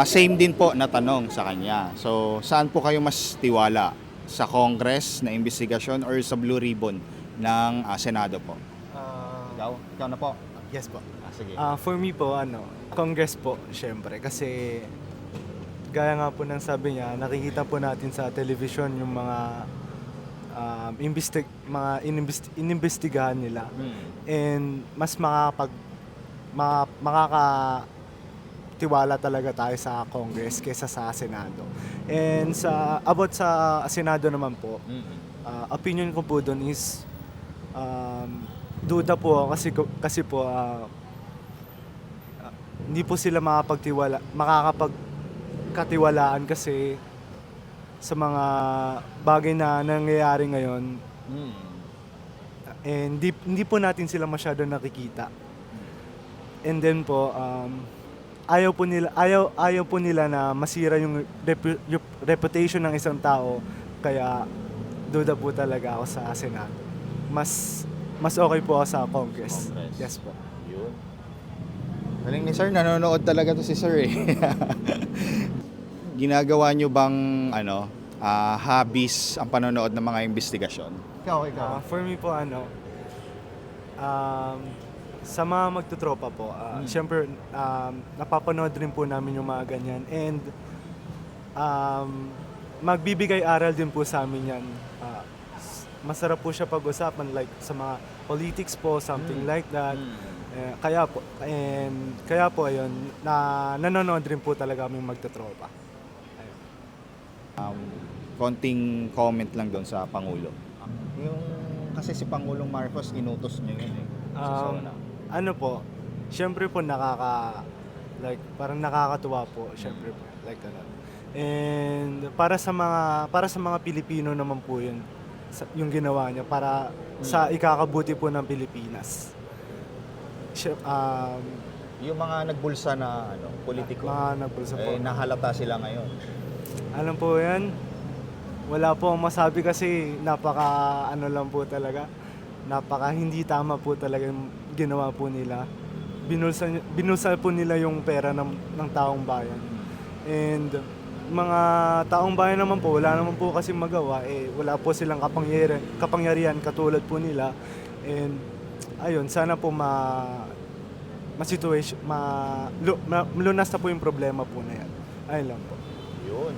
Same din po na tanong sa kanya. So, saan po kayo mas tiwala? Sa Congress na investigasyon or sa Blue Ribbon ng Senado po? Ikaw? Ikaw na po. Yes po. Sige. For me po, Congress po, syempre. Kasi, gaya nga po ng sabi niya, nakikita po natin sa television yung mga inimbestigahan nila. And mas makakatiwala talaga tayo sa Congress kaysa sa Senado. And about sa Senado naman po, opinion ko po doon is duda po ako kasi po hindi po sila makakapagkatiwalaan kasi sa mga bagay na nangyayari ngayon. And hindi po natin sila masyado nakikita. And then po ayaw po nila na masira yung reputation ng isang tao, kaya duda po talaga ako sa Senado. Mas okay po ako sa Congress. Yes po. Yun. Galing ni Sir, nanonood talaga to si Sir eh. Ginagawa nyo bang hobbies ang panonood ng mga investigasyon? Ikaw. For me po sa mga magtutropa po, syempre napapanood rin po namin yung mga ganyan, and magbibigay aral din po sa amin yan. Masarap po siya pag-usapan, like sa mga politics po, something like that. Kaya po ayun, nanonood rin po talaga kaming magtutropa. Konting comment lang doon sa Pangulo. Kasi si Pangulong Marcos inutos niya yun eh. Ano po, syempre po parang nakakatuwa po, syempre po, like that. And para sa mga Pilipino naman po yun, yung ginawa niya para sa ikakabuti po ng Pilipinas. Yung mga nagbulsa na politiko, Mga nagbulsa po. nahalata sila ngayon. Alam po yan, wala po akong masabi kasi napaka lang po talaga. Napaka hindi tama po talaga yung ginawa po nila. Binulsa po nila yung pera ng taong bayan. And mga taong bayan naman po, wala naman po kasi magawa. Wala po silang kapangyarihan katulad po nila. And ayun, sana po malunas na po yung problema po na yan. Ayun lang po. Yun.